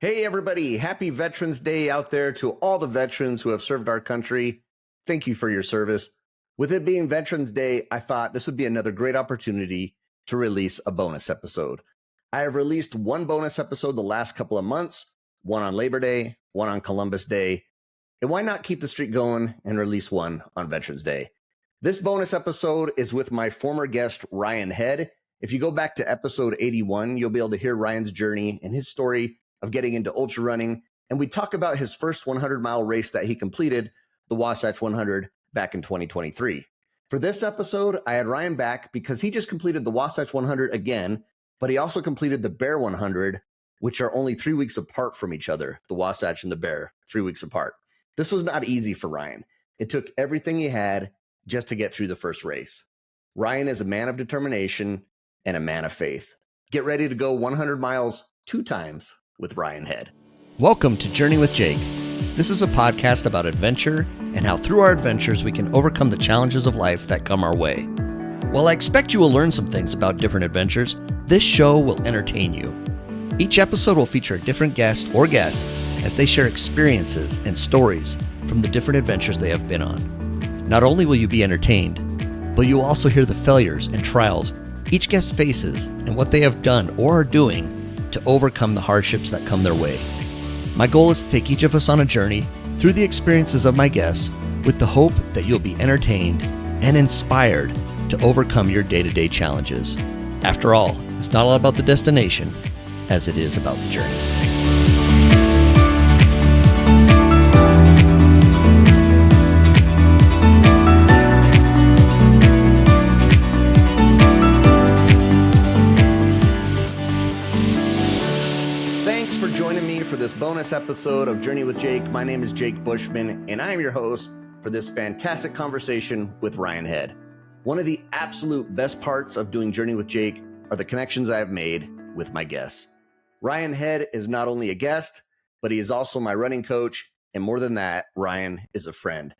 Hey, everybody. Happy Veterans Day out there to all the veterans who have served our country. Thank you for your service. With it being Veterans Day, I thought this would be another great opportunity to release a bonus episode. I have released one bonus episode the last couple of months, one on Labor Day, one on Columbus Day. And why not keep the streak going and release one on Veterans Day? This bonus episode is with my former guest, Ryan Head. If you go back to episode 81, you'll be able to hear Ryan's journey and his story of getting into ultra running. And we talk about his first 100-mile race that he completed, the Wasatch 100, back in 2023. For this episode, I had Ryan back because he just completed the Wasatch 100 again, but he also completed the Bear 100, which are only 3 weeks apart from each other, the Wasatch and the Bear, 3 weeks apart. This was not easy for Ryan. It took everything he had just to get through the first race. Ryan is a man of determination and a man of faith. Get ready to go 100 miles 2 times with Ryan Head. Welcome to Journey with Jake. This is a podcast about adventure and how through our adventures we can overcome the challenges of life that come our way. While I expect you will learn some things about different adventures, this show will entertain you. Each episode will feature a different guest or guests as they share experiences and stories from the different adventures they have been on. Not only will you be entertained, but you will also hear the failures and trials each guest faces and what they have done or are doing to overcome the hardships that come their way. My goal is to take each of us on a journey through the experiences of my guests with the hope that you'll be entertained and inspired to overcome your day-to-day challenges. After all, it's not all about the destination as it is about the journey. For this bonus episode of Journey with Jake. My name is Jake Bushman, and I am your host for this fantastic conversation with Ryan Head. One of the absolute best parts of doing Journey with Jake are the connections I have made with my guests. Ryan Head is not only a guest, but he is also my running coach, and more than that, Ryan is a friend.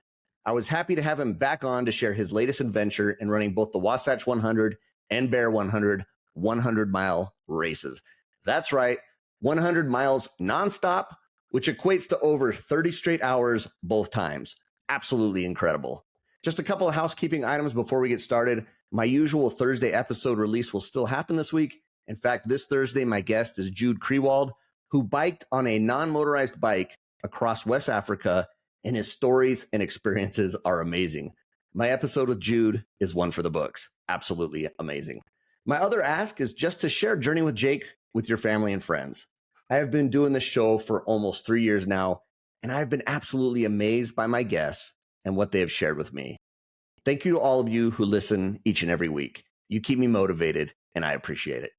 I was happy to have him back on to share his latest adventure in running both the Wasatch 100 and Bear 100 100-mile races. That's right. 100 miles nonstop, which equates to over 30 straight hours both times. Absolutely incredible. Just a couple of housekeeping items before we get started. My usual Thursday episode release will still happen this week. In fact, this Thursday, my guest is Jude Krewald, who biked on a non-motorized bike across West Africa, and his stories and experiences are amazing. My episode with Jude is one for the books. Absolutely amazing. My other ask is just to share Journey with Jake with your family and friends. I have been doing this show for almost 3 years now, and I've been absolutely amazed by my guests and what they have shared with me. Thank you to all of you who listen each and every week. You keep me motivated, and I appreciate it.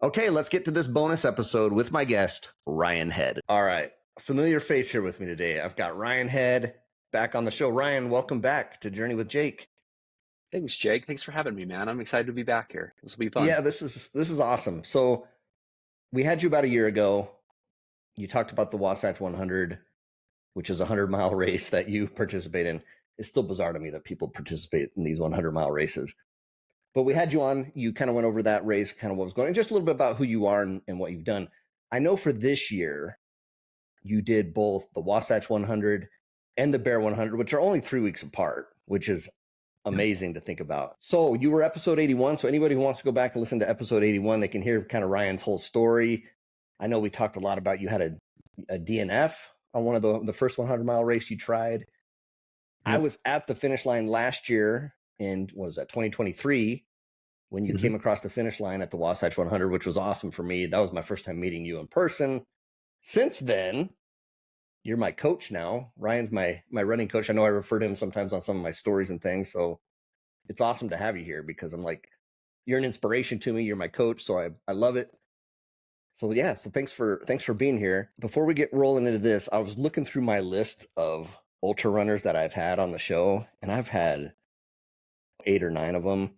Okay, let's get to this bonus episode with my guest, Ryan Head. All right, familiar face here with me today. I've got Ryan Head back on the show. Ryan, welcome back to Journey with Jake. Thanks, Jake. Thanks for having me, man. I'm excited to be back here. This will be fun. Yeah, this is awesome. So we had you about a year ago. You talked about the Wasatch 100, which is a 100-mile race that you participate in. It's still bizarre to me that people participate in these 100-mile races. But we had you on. You kind of went over that race, kind of what was going on, just a little bit about who you are and what you've done. I know for this year, you did both the Wasatch 100 and the Bear 100, which are only 3 weeks apart, which is amazing to think about. So you were episode 81. So anybody who wants to go back and listen to episode 81, they can hear kind of Ryan's whole story. I know we talked a lot about you had a DNF on one of the first 100-mile race you tried. Yep. I was at the finish line last year in, 2023, when you came across the finish line at the Wasatch 100, which was awesome for me. That was my first time meeting you in person. Since then, you're my coach now. Ryan's my running coach. I know I refer to him sometimes on some of my stories and things. So it's awesome to have you here because I'm like, you're an inspiration to me. You're my coach. So I love it. So yeah, so thanks for being here. Before we get rolling into this, I was looking through my list of ultra runners that I've had on the show, and I've had 8 or 9 of them.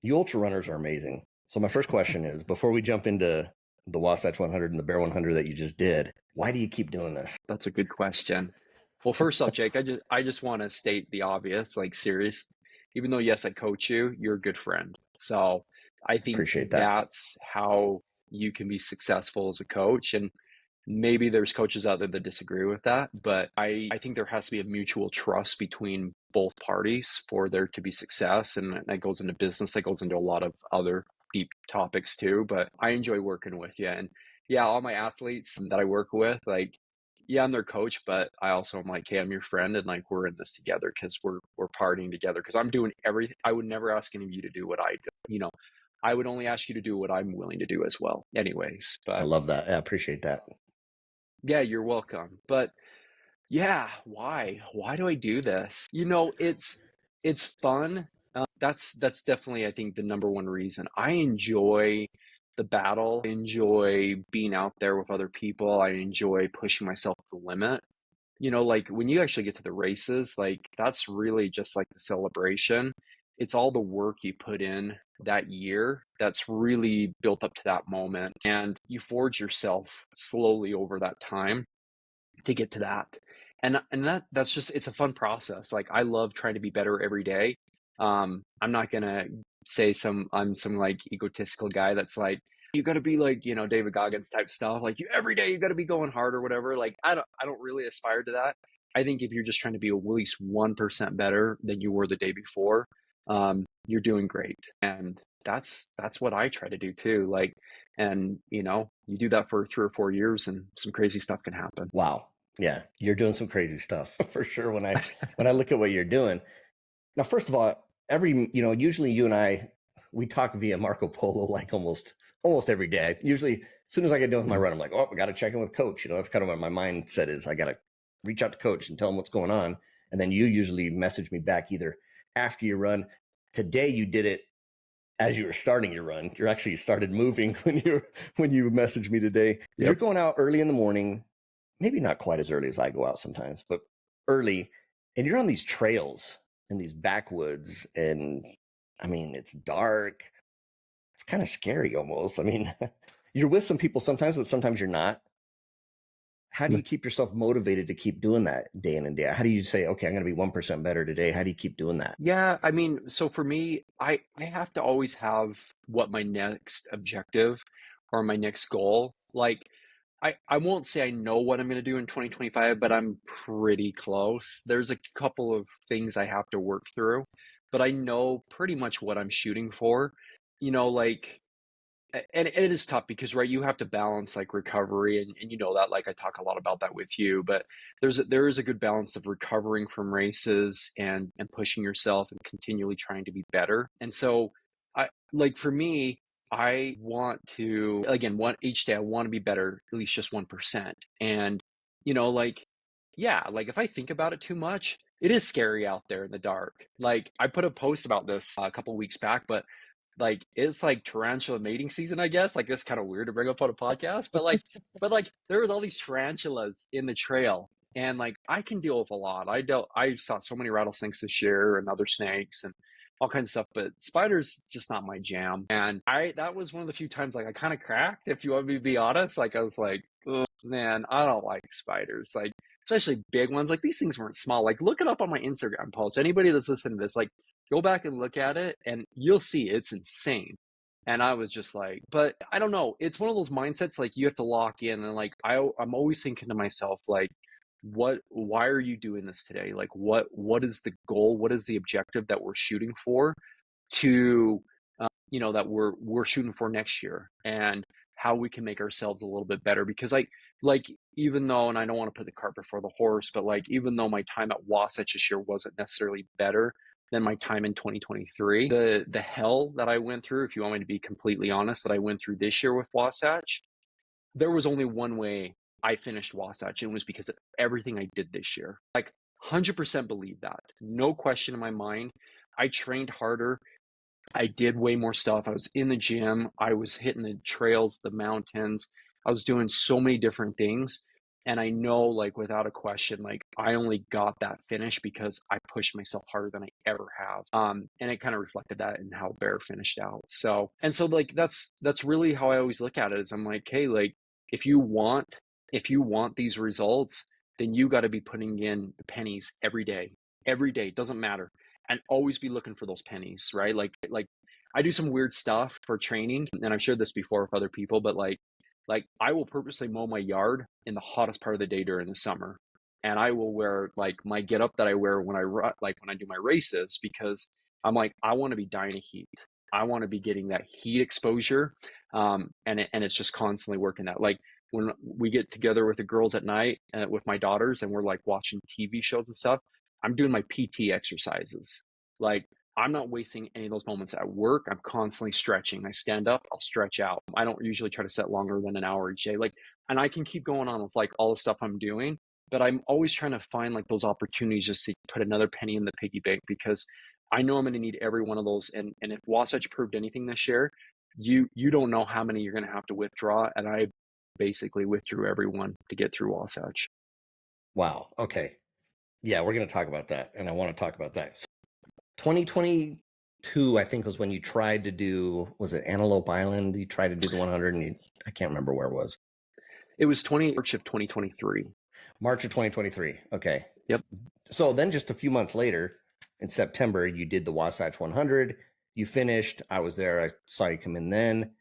You ultra runners are amazing. So my first question is, before we jump into the Wasatch 100 and the Bear 100 that you just did, why do you keep doing this? That's a good question. Well, first off, Jake, I just want to state the obvious, like serious. Even though, yes, I coach you, you're a good friend. So I think Appreciate that. that's how you can be successful as a coach. And Maybe there's coaches out there that disagree with that, but I think there has to be a mutual trust between both parties for there to be success. And that goes into business, that goes into a lot of other deep topics too. But I enjoy working with you. And yeah, all my athletes that I work with, like, yeah, I'm their coach, but I also am like, hey, I'm your friend, and like we're in this together because we're partying together. Because I'm doing everything. I would never ask any of you to do what I do. I would only ask you to do what I'm willing to do as well. Anyways, I but love that. I appreciate that. yeah, you're welcome. But yeah, why? Why do I do this? It's fun. That's definitely, I think, the number one reason. I enjoy the battle. I enjoy being out there with other people. I enjoy pushing myself to the limit. Like when you actually get to the races, like that's really just like the celebration. It's all the work you put in that year that's really built up to that moment, and you forge yourself slowly over that time to get to that. And that's just, it's a fun process. Like I love trying to be better every day. I'm not gonna say I'm some like egotistical guy that's like, you gotta be like, David Goggins type stuff. Like you every day you gotta be going hard or whatever. Like I don't really aspire to that. I think if you're just trying to be at least 1% better than you were the day before, you're doing great. And that's what I try to do too. Like, and you do that for 3 or 4 years and some crazy stuff can happen. Wow. Yeah, you're doing some crazy stuff for sure when I look at what you're doing. Now, first of all, usually you and I we talk via Marco Polo like almost every day. Usually, as soon as I get done with my run, I'm like, oh, I got to check in with coach. That's kind of what my mindset is. I got to reach out to coach and tell him what's going on. And then you usually message me back either after you run. Today you did it as you were starting your run. You actually started moving when you messaged me today. You're Yep. going out early in the morning, maybe not quite as early as I go out sometimes, but early, and you're on these trails in these backwoods, and I mean it's dark. It's kind of scary almost. I mean, you're with some people sometimes, but sometimes you're not. How do you keep yourself motivated to keep doing that day in and day out? How do you say, okay, I'm going to be 1% better today? How do you keep doing that? Yeah, I mean, so for me, I have to always have what my next objective or my next goal. Like I won't say I know what I'm going to do in 2025, but I'm pretty close. There's a couple of things I have to work through, but I know pretty much what I'm shooting for. Like, and it is tough because, right, you have to balance like recovery, and that, like I talk a lot about that with you, but there is a good balance of recovering from races and pushing yourself and continually trying to be better. And so I, like, for me, I want to, again, one each day I want to be better at least just 1%. And like, yeah, like if I think about it too much, it is scary out there in the dark. Like I put a post about this a couple weeks back, but like it's like tarantula mating season, I guess. Like that's kind of weird to bring up on a podcast, but like there was all these tarantulas in the trail, and like I can deal with a lot. I saw so many rattlesnakes this year and other snakes and all kinds of stuff, but spiders just not my jam. And I that was one of the few times like I kind of cracked, if you want me to be honest. Like I was like, oh man, I don't like spiders. Like especially big ones. Like these things weren't small. Like look it up on my Instagram post. Anybody that's listening to this, like go back and look at it and you'll see it's insane. And I was just like, but I don't know. It's one of those mindsets like you have to lock in, and like I'm always thinking to myself like, why are you doing this today? Like what is the goal? What is the objective that we're shooting for to that we're shooting for next year, and how we can make ourselves a little bit better. Because like even though, and I don't want to put the cart before the horse, but like even though my time at Wasatch this year wasn't necessarily better than my time in 2023, the hell that I went through, if you want me to be completely honest, that I went through this year with Wasatch, there was only one way I finished Wasatch, and it was because of everything I did this year. Like 100% believe that, no question in my mind. I trained harder, I did way more stuff. I was in the gym. I was hitting the trails, the mountains. I was doing so many different things. And I know, like, without a question, like, I only got that finish because I pushed myself harder than I ever have. And it kind of reflected that in how Bear finished out. So like, that's really how I always look at it, is I'm like, hey, like, if you want, if you want these results, then you got to be putting in the pennies every day. It doesn't matter, and always be looking for those pennies, right? Like I do some weird stuff for training, and I've shared this before with other people, but like Like, I will purposely mow my yard in the hottest part of the day during the summer, and I will wear, like, my getup that I wear when when I do my races, because I'm like, I wanna be dying of heat. I wanna be getting that heat exposure, and it's just constantly working that. Like, when we get together with the girls at night, with my daughters, and we're, like, watching TV shows and stuff, I'm doing my PT exercises. Like, I'm not wasting any of those moments at work. I'm constantly stretching. I stand up, I'll stretch out. I don't usually try to set longer than an hour each day. Like, and I can keep going on with like all the stuff I'm doing, but I'm always trying to find like those opportunities just to put another penny in the piggy bank, because I know I'm going to need every one of those. And if Wasatch proved anything this year, you don't know how many you're going to have to withdraw. And I basically withdrew everyone to get through Wasatch. Wow. Okay. Yeah, we're going to talk about that, and I want to talk about that. So 2022, I think, was when you tried to do, was it Antelope Island? You tried to do the 100, and I can't remember where it was. It was March of 2023. March of 2023. Okay. Yep. So then just a few months later, in September, you did the Wasatch 100. You finished. I was there. I saw you come in then.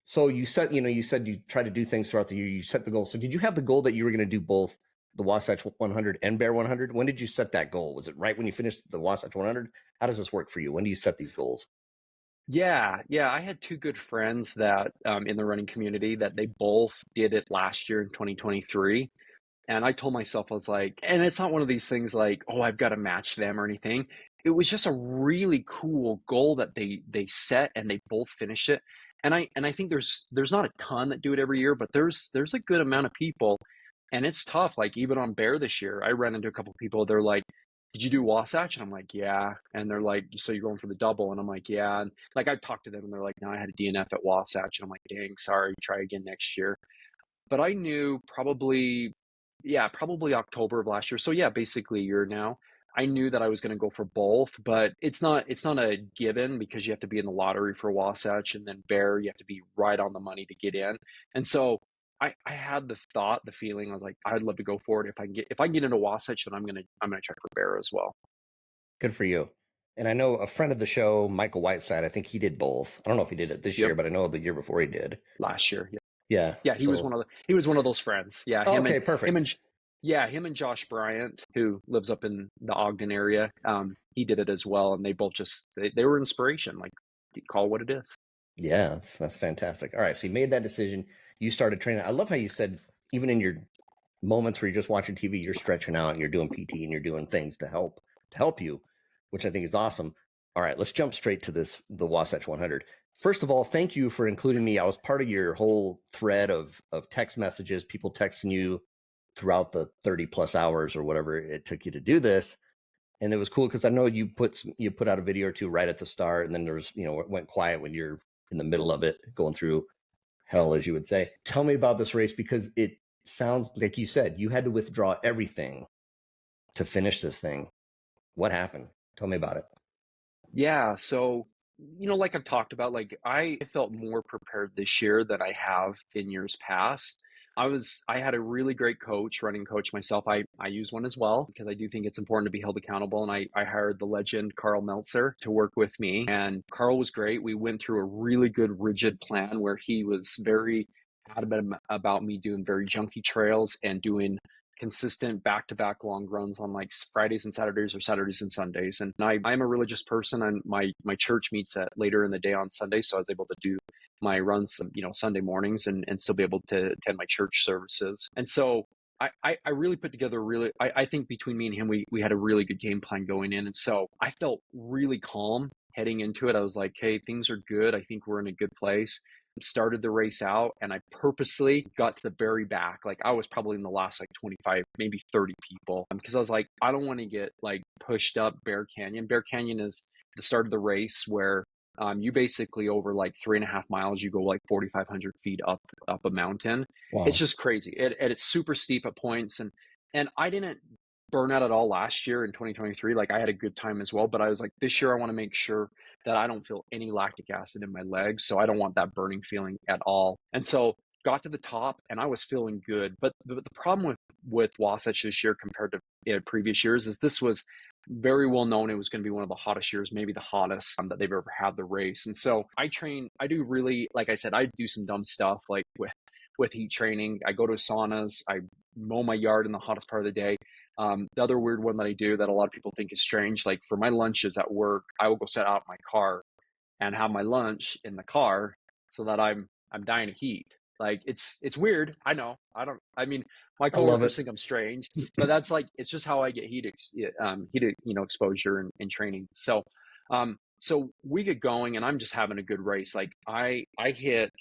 So you said you try to do things throughout the year. You set the goal. So did you have the goal that you were going to do both the Wasatch 100 and Bear 100? When did you set that goal? Was it right when you finished the Wasatch 100? How does this work for you? When do you set these goals? Yeah. I had two good friends that in the running community that they both did it last year in 2023. And I told myself, I was like, and it's not one of these things like, oh, I've got to match them or anything. It was just a really cool goal that they set, and they both finished it. And I think there's not a ton that do it every year, but there's a good amount of people, and it's tough. Like, even on Bear this year, I ran into a couple people. They're like, "Did you do Wasatch?" And I'm like, "Yeah." And they're like, "So you're going for the double?" And I'm like, "Yeah." And like, I talked to them, and they're like, "No, I had a DNF at Wasatch." And I'm like, "Dang, sorry. Try again next year." But I knew probably, yeah, probably October of last year. So yeah, basically a year now. I knew that I was going to go for both, but it's not a given, because you have to be in the lottery for Wasatch, and then Bear, you have to be right on the money to get in. And so I had the thought, the feeling, I was like, I'd love to go for it. If I can get into Wasatch, then I'm gonna try for Bear as well. Good for you. And I know a friend of the show, Michael Whiteside, I think he did both. I don't know if he did it this Yep, year, but I know the year before he did. last year. Yeah. Yeah, So, he was one of those friends. Yeah, oh, him and okay, him perfect. and yeah, him and Josh Bryant, who lives up in the Ogden area. He did it as well, and they both just they were inspiration. Like, call it what it is. Yeah, that's fantastic. All right, so you made that decision. You started training. I love how you said, even in your moments where you're just watching TV, you're stretching out and you're doing PT and you're doing things to help you, which I think is awesome. All right, let's jump straight to the Wasatch 100. First of all, thank you for including me. I was part of your whole thread of text messages, people texting you throughout the 30 plus hours or whatever it took you to do this. And it was cool because I know you put out a video or two right at the start, and then there was, it went quiet when you're in the middle of it, going through hell, as you would say. Tell me about this race, because it sounds like you said you had to withdraw everything to finish this thing. What happened? Tell me about it. Yeah, so like I've talked about, like, I felt more prepared this year than I have in years past. I had a really great coach, running coach myself. I use one as well, because I do think it's important to be held accountable. And I hired the legend Carl Meltzer to work with me. And Carl was great. We went through a really good rigid plan where he was very adamant about me doing very junky trails and doing consistent back-to-back long runs on like Fridays and Saturdays, or Saturdays and Sundays. And I'm a religious person, and my church meets at later in the day on Sunday, so I was able to do my runs, Sunday mornings, and still be able to attend my church services. And so I really put together I think between me and him, we had a really good game plan going in. And so I felt really calm heading into it. I was like, hey, things are good. I think we're in a good place. Started the race out, and I purposely got to the very back. Like, I was probably in the last like 25, maybe 30 people, because I was like, I don't want to get like pushed up Bear Canyon. Bear Canyon is the start of the race where you basically, over like 3.5 miles, you go like 4,500 feet up a mountain. It's Wow. just crazy. And it's super steep at points, and I didn't burn out at all last year in 2023. Like, I had a good time as well, but I was like, this year I want to make sure that I don't feel any lactic acid in my legs. So I don't want that burning feeling at all. And so got to the top and I was feeling good. But the problem with Wasatch this year compared to previous years is this was very well known. It was going to be one of the hottest years, maybe the hottest that they've ever had the race. And so I do really, like I said, I do some dumb stuff like with heat training. I go to saunas, I mow my yard in the hottest part of the day. The other weird one that I do that a lot of people think is strange, like for my lunches at work, I will go set out my car and have my lunch in the car so that I'm dying of heat. Like it's weird. I know. I mean, my I love coworkers it. think I'm strange, but that's like it's just how I get heat exposure in training. So we get going and I'm just having a good race. Like I hit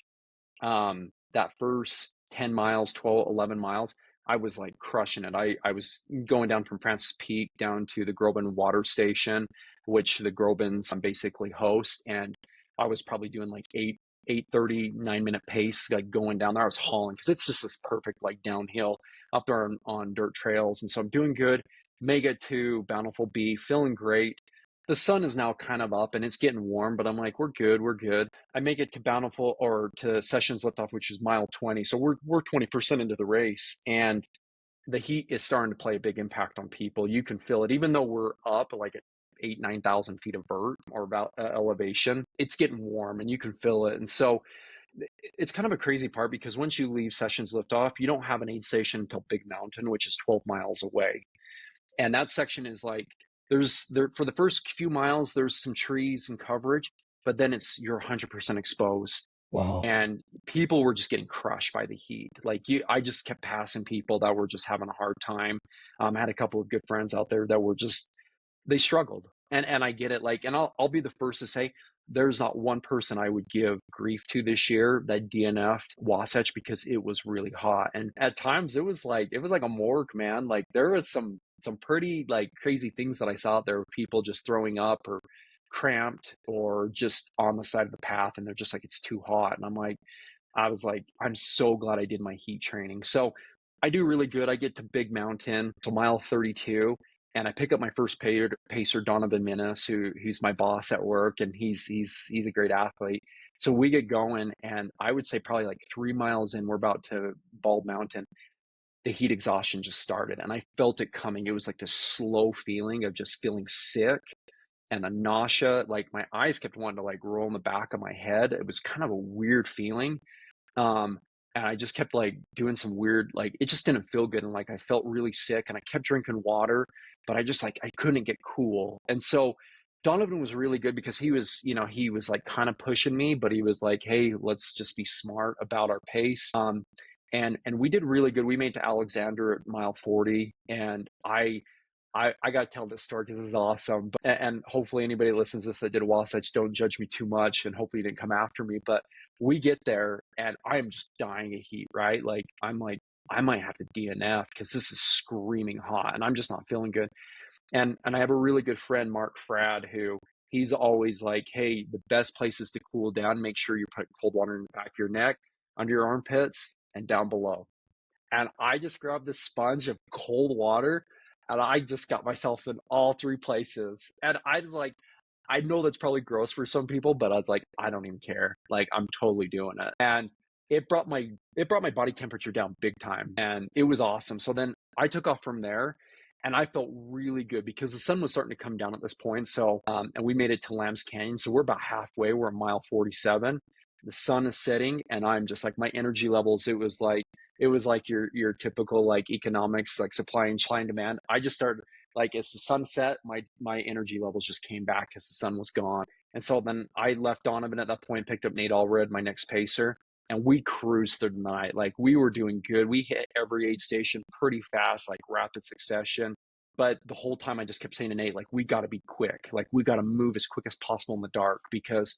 that first 10 miles, 12, 11 miles, I was like crushing it. I was going down from Francis Peak down to the Groban water station, which the Grobans basically host. And I was probably doing like 8:30, 9 minute pace, like going down there. I was hauling because it's just this perfect like downhill up there on dirt trails. And so I'm doing good. Make it to Bountiful B, feeling great. The sun is now kind of up and it's getting warm, but I'm like, we're good, we're good. I make it to Bountiful or to Sessions Liftoff, which is mile 20. So we're 20% into the race, and the heat is starting to play a big impact on people. You can feel it, even though we're up like at 8, 9,000 feet of vert or about elevation. It's getting warm, and you can feel it. And so it's kind of a crazy part because once you leave Sessions Liftoff, you don't have an aid station until Big Mountain, which is 12 miles away. And that section is like there's there for the first few miles there's some trees and coverage, but then you're 100% exposed, Wow. and people were just getting crushed by the heat. Like I just kept passing people that were just having a hard time. I had a couple of good friends out there that were just they struggled. And I get it. Like, and I'll be the first to say there's not one person I would give grief to this year that DNF'd Wasatch because it was really hot. And at times it was like a morgue, man. Like there was some pretty like crazy things that I saw out there, people just throwing up or cramped or just on the side of the path, and they're just like it's too hot. And I was like, I'm so glad I did my heat training. So I do really good. I get to Big Mountain, to mile 32, and I pick up my first pacer, Donovan Minnis, who's my boss at work, and he's a great athlete. So we get going, and I would say probably like 3 miles in, we're about to Bald Mountain. The heat exhaustion just started, and I felt it coming. It was like this slow feeling of just feeling sick and the nausea. Like my eyes kept wanting to like roll in the back of my head. It was kind of a weird feeling. Um, and I just kept like doing some weird, like it just didn't feel good. And like I felt really sick and I kept drinking water, but I just like I couldn't get cool. And so Donovan was really good because he was like kind of pushing me, but he was like, hey, let's just be smart about our pace. And we did really good. We made to Alexander at mile 40, and I got to tell this story because this is awesome. And hopefully anybody that listens to this that did Wasatch, don't judge me too much, and hopefully you didn't come after me. But we get there and I'm just dying of heat, right? Like I'm like, I might have to DNF because this is screaming hot and I'm just not feeling good. And I have a really good friend, Mark Frad, who he's always like, hey, the best places to cool down, make sure you put cold water in the back of your neck, under your armpits, and down below. And I just grabbed this sponge of cold water and I just got myself in all three places. And I was like, I know that's probably gross for some people, but I was like, I don't even care. Like I'm totally doing it. And it brought my body temperature down big time, and it was awesome. So then I took off from there, and I felt really good because the sun was starting to come down at this point. So and we made it to Lambs Canyon. So we're about halfway. We're at mile 47. The sun is setting, and I'm just like my energy levels. It was like your typical like economics, like supply and demand. I just started like as the sun set, my energy levels just came back as the sun was gone. And so then I left Donovan at that point, picked up Nate Allred, my next pacer, and we cruised through the night. Like we were doing good. We hit every aid station pretty fast, like rapid succession. But the whole time I just kept saying to Nate, like, we got to be quick. Like we got to move as quick as possible in the dark because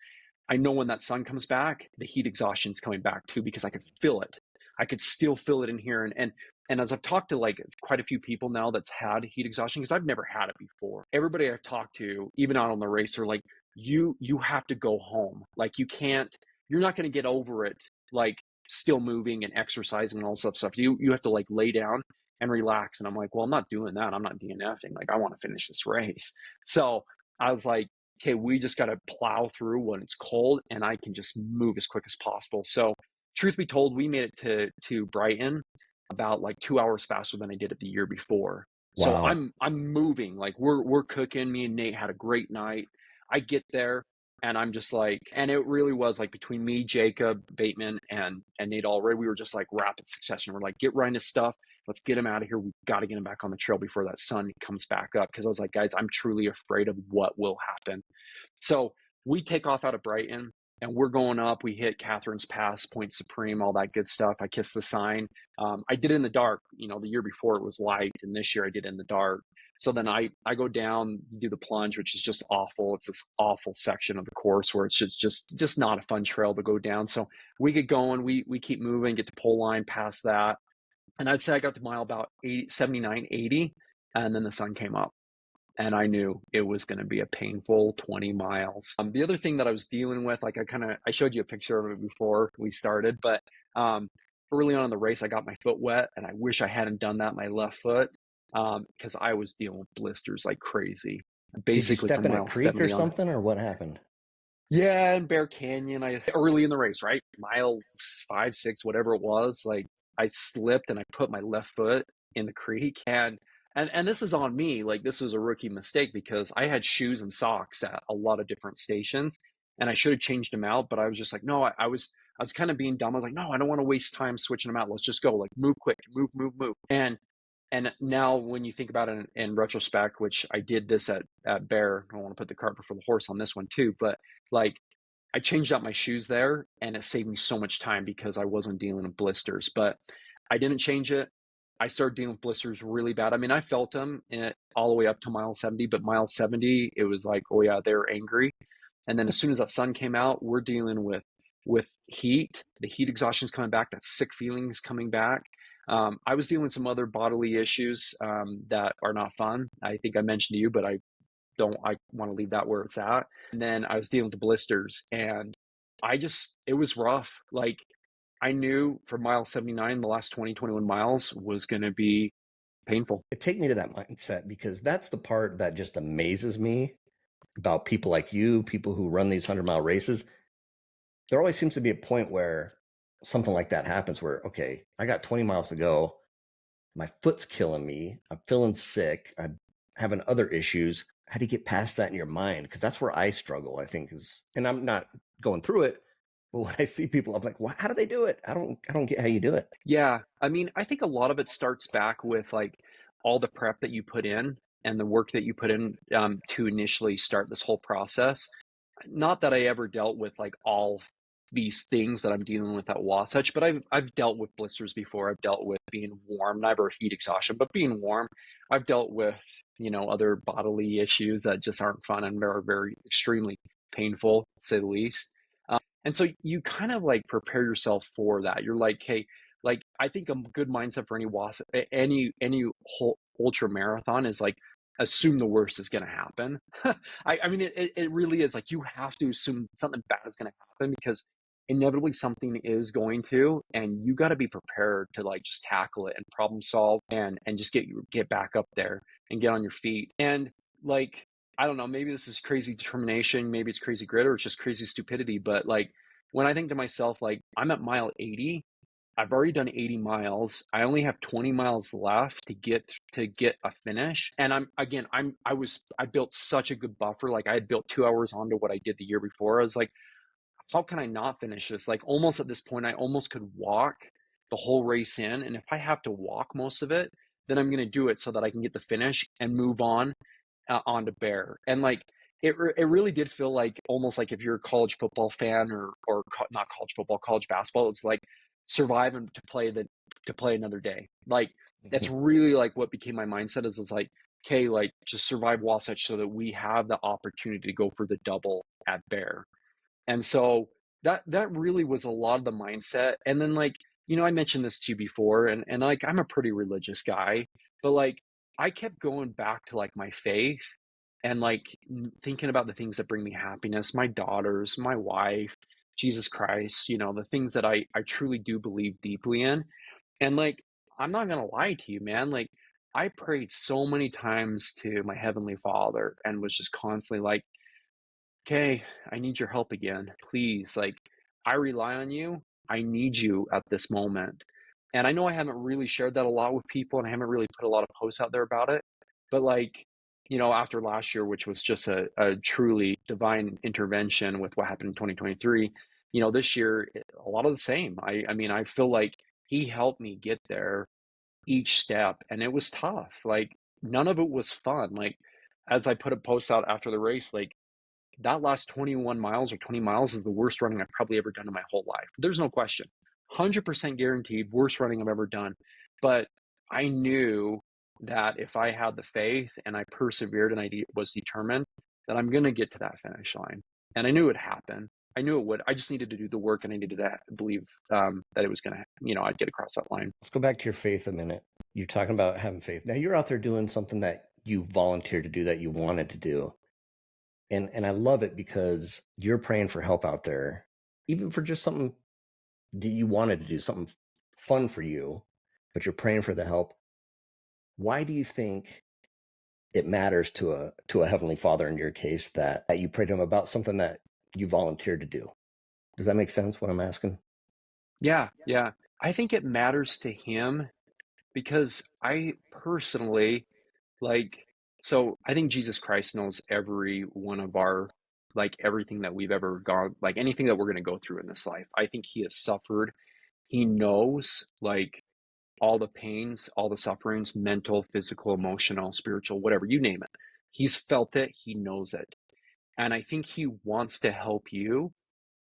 I know when that sun comes back, the heat exhaustion is coming back too because I could feel it. I could still feel it in here. And as I've talked to like quite a few people now that's had heat exhaustion, because I've never had it before. Everybody I've talked to, even out on the race, are like, you have to go home. Like you're not going to get over it. Like still moving and exercising and all this stuff. You have to like lay down and relax. And I'm like, well, I'm not doing that. I'm not DNFing. Like I want to finish this race. So I was like, okay, we just got to plow through when it's cold and I can just move as quick as possible. So truth be told, we made it to Brighton about like 2 hours faster than I did it the year before. So Wow. I'm moving, like we're cooking. Me and Nate had a great night. I get there and I'm just like, and it really was like between me, Jacob Bateman, and Nate Allred, we were just like rapid succession. We're like, get Ryan his stuff. Let's get him out of here. We got to get him back on the trail before that sun comes back up. Because I was like, guys, I'm truly afraid of what will happen. So we take off out of Brighton and we're going up. We hit Catherine's Pass, Point Supreme, all that good stuff. I kiss the sign. I did it in the dark. You know, the year before it was light, and this year I did it in the dark. So then I go down, do the plunge, which is just awful. It's this awful section of the course where it's just not a fun trail to go down. So we get going, we keep moving, get to pole line past that, and I'd say I got to mile about 80, 79, 80, and then the sun came up and I knew it was going to be a painful 20 miles. The other thing that I was dealing with, like I showed you a picture of it before we started, but early on in the race, I got my foot wet, and I wish I hadn't done that, my left foot, because I was dealing with blisters like crazy. Did you Basically, step from in a mile creek or 70 on. something, or what happened? Yeah, in Bear Canyon, I early in the race, right? Mile 5, 6, whatever it was, like I slipped and I put my left foot in the creek, and this is on me. Like this was a rookie mistake because I had shoes and socks at a lot of different stations, and I should have changed them out, but I was just like, no, I was kind of being dumb. I was like, no, I don't want to waste time switching them out. Let's just go, like move quick, move, move, move. And now when you think about it in retrospect, which I did this at Bear, I don't want to put the cart before the horse on this one too, but like I changed out my shoes there and it saved me so much time because I wasn't dealing with blisters, but I didn't change it. I started dealing with blisters really bad. I mean, I felt them all the way up to mile 70, but mile 70, it was like, oh yeah, they're angry. And then as soon as that sun came out, we're dealing with heat. The heat exhaustion is coming back. That sick feeling is coming back. I was dealing with some other bodily issues that are not fun. I think I mentioned to you, but I want to leave that where it's at. And then I was dealing with the blisters, and it was rough. Like I knew for mile 79, the last 20, 21 miles was going to be painful. Take me to that mindset, because that's the part that just amazes me about people like you, people who run these 100-mile races. There always seems to be a point where something like that happens where, okay, I got 20 miles to go. My foot's killing me. I'm feeling sick. I'm having other issues. How do you get past that in your mind? Because that's where I struggle, I think, and I'm not going through it, but when I see people, I'm like, how do they do it? I don't get how you do it. Yeah. I mean, I think a lot of it starts back with like all the prep that you put in and the work that you put in to initially start this whole process. Not that I ever dealt with like all these things that I'm dealing with at Wasatch, but I've dealt with blisters before. I've dealt with being warm, never heat exhaustion, but being warm. I've dealt with, other bodily issues that just aren't fun and are very extremely painful, to say the least. And so you kind of like prepare yourself for that. You're like, hey, like I think a good mindset for any whole ultra marathon is like assume the worst is going to happen. I mean, it really is like you have to assume something bad is going to happen because inevitably something is going to, and you got to be prepared to like just tackle it and problem solve and just get back up there and get on your feet. And like, I don't know, maybe this is crazy determination, maybe it's crazy grit, or it's just crazy stupidity. But like, when I think to myself, like, I'm at mile 80, I've already done 80 miles. I only have 20 miles left to get a finish. And I built such a good buffer. Like I had built 2 hours onto what I did the year before. I was like, how can I not finish this? Like almost at this point, I almost could walk the whole race in. And if I have to walk most of it, then I'm going to do it so that I can get the finish and move on to Bear. And like it really did feel like almost like if you're a college football fan or not college football, college basketball, it's like survive and to play another day. Like that's Mhm. really like what became my mindset is it's like, okay, like just survive Wasatch so that we have the opportunity to go for the double at Bear. And so that really was a lot of the mindset. And then like, I mentioned this to you before, and like I'm a pretty religious guy, but like I kept going back to like my faith and like thinking about the things that bring me happiness, my daughters, my wife, Jesus Christ, the things that I truly do believe deeply in. And like I'm not gonna lie to you, man, like I prayed so many times to my heavenly Father and was just constantly like, okay, I need your help again. Please, like, I rely on you. I need you at this moment. And I know I haven't really shared that a lot with people, and I haven't really put a lot of posts out there about it. But like, after last year, which was just a truly divine intervention with what happened in 2023, this year, a lot of the same. I mean, I feel like he helped me get there each step, and it was tough. Like, none of it was fun. Like, as I put a post out after the race, like, that last 21 miles or 20 miles is the worst running I've probably ever done in my whole life. There's no question. 100% guaranteed, worst running I've ever done. But I knew that if I had the faith and I persevered and was determined, that I'm going to get to that finish line. And I knew it would happen. I knew it would. I just needed to do the work, and I needed to believe that it was going to, I'd get across that line. Let's go back to your faith a minute. You're talking about having faith. Now you're out there doing something that you volunteered to do, that you wanted to do. And I love it because you're praying for help out there, even for just something that you wanted to do, something fun for you, but you're praying for the help. Why do you think it matters to a heavenly Father in your case that you pray to him about something that you volunteered to do? Does that make sense, what I'm asking? Yeah, yeah. I think it matters to him because I personally, like, so I think Jesus Christ knows every one of our, like, everything that we've ever gone, like anything that we're going to go through in this life. I think he has suffered. He knows, like, all the pains, all the sufferings, mental, physical, emotional, spiritual, whatever, you name it. He's felt it. He knows it. And I think he wants to help you.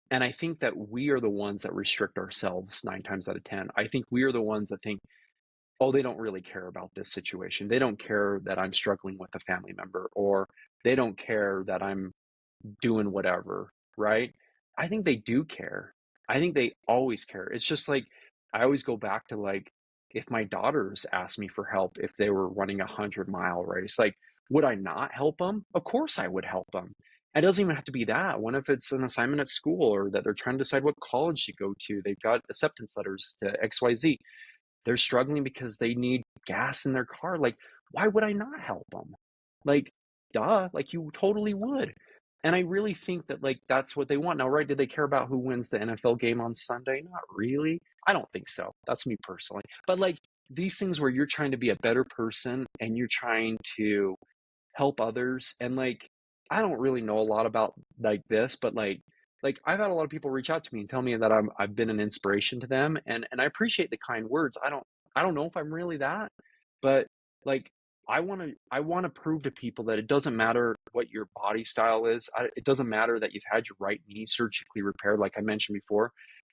And I think that we are the ones that restrict ourselves 9 times out of 10. I think we are the ones that think, oh, they don't really care about this situation. They don't care that I'm struggling with a family member, or they don't care that I'm doing whatever, right? I think they do care. I think they always care. It's just like, I always go back to, like, if my daughters asked me for help if they were running a 100-mile race, like, would I not help them? Of course I would help them. It doesn't even have to be that. What if it's an assignment at school, or that they're trying to decide what college to go to? They've got acceptance letters to XYZ. They're struggling because they need gas in their car. Like, why would I not help them? Like, duh, like, you totally would. And I really think that, like, that's what they want. Now, right, do they care about who wins the NFL game on Sunday? Not really. I don't think so. That's me personally. But like, these things where you're trying to be a better person and you're trying to help others, and like, I don't really know a lot about like this, but like I've had a lot of people reach out to me and tell me that I've been an inspiration to them, and I appreciate the kind words. I don't know if I'm really that, but like, I want to prove to people that it doesn't matter what your body style is. It doesn't matter that you've had your right knee surgically repaired, like I mentioned before,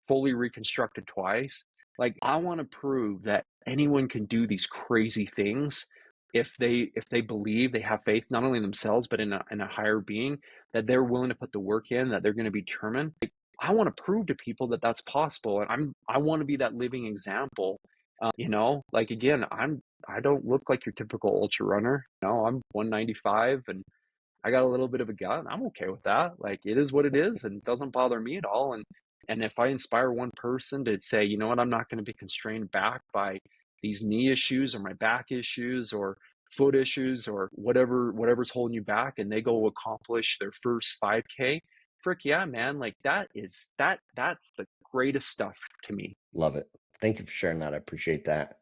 fully reconstructed twice. Like, I want to prove that anyone can do these crazy things if they believe, they have faith not only in themselves but in a higher being, that they're willing to put the work in, that they're going to be determined. Like, I want to prove to people that that's possible, and I want to be that living example. Like, again, I don't look like your typical ultra runner. I'm 195, and I got a little bit of a gut. I'm okay with that. Like, it is what it is, and it doesn't bother me at all. And if I inspire one person to say, you know what, I'm not going to be constrained back by these knee issues or my back issues or foot issues or whatever's holding you back, and they go accomplish their first 5K, frick yeah, man. Like, that's the greatest stuff to me. Love it. Thank you for sharing that. I appreciate that.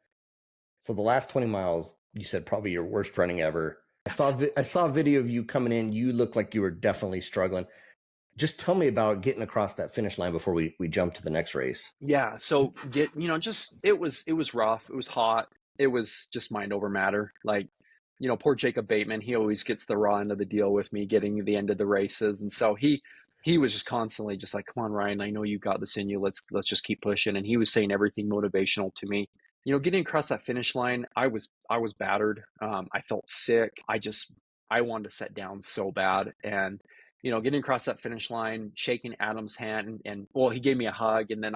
So the last 20 miles, you said probably your worst running ever. I saw a video of you coming in. You looked like you were definitely struggling. Just tell me about getting across that finish line before we jump to the next race. Yeah, so just it was rough. It was hot. It was just mind over matter. Like, poor Jacob Bateman, he always gets the raw end of the deal with me getting to the end of the races. And so he was just constantly just like, "Come on, Ryan, I know you got this in you. Let's just keep pushing." And he was saying everything motivational to me. Getting across that finish line, I was battered. I felt sick. I wanted to set down so bad. And getting across that finish line, shaking Adam's hand, and well, he gave me a hug, and then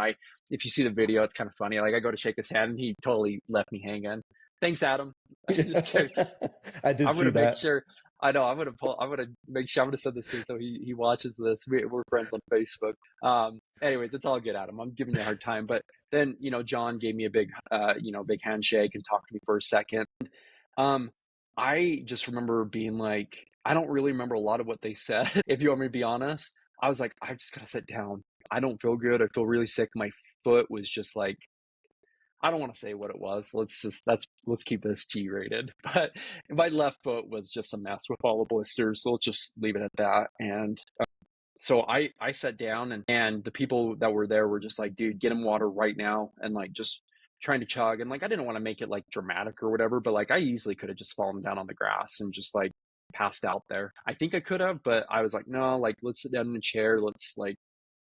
if you see the video, it's kind of funny. Like, I go to shake his hand, and he totally left me hanging. Thanks, Adam. Just kidding. I did I'm see gonna make that. sure. I know. I'm gonna make sure. I'm gonna send this to him so he watches this. We're friends on Facebook. Anyways, it's all good, Adam. I'm giving you a hard time, but then John gave me a big handshake and talked to me for a second. Um, I just remember being like, I don't really remember a lot of what they said. If you want me to be honest, I was like, I just gotta sit down. I don't feel good. I feel really sick. My foot was just like, I don't want to say what it was. Let's keep this G rated. But my left foot was just a mess with all the blisters. So let's just leave it at that. And so I sat down, and the people that were there were just like, dude, get him water right now, and like just trying to chug. And like I didn't want to make it like dramatic or whatever, but like I easily could have just fallen down on the grass and just like passed out there. I think I could have, but I was like, no, like let's sit down in a chair, let's like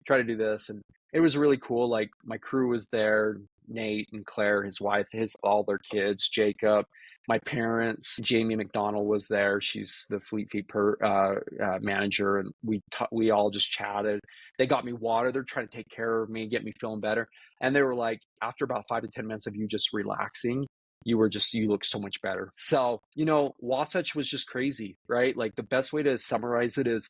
try to do this. And it was really cool. Like my crew was there, Nate and Claire, his wife, all their kids, Jacob, my parents, Jamie McDonald was there. She's the Fleet Feet manager, and we all just chatted. They got me water. They're trying to take care of me, get me feeling better. And they were like, after about 5 to 10 minutes of you just relaxing, you look so much better. So, Wasatch was just crazy, right? Like the best way to summarize it is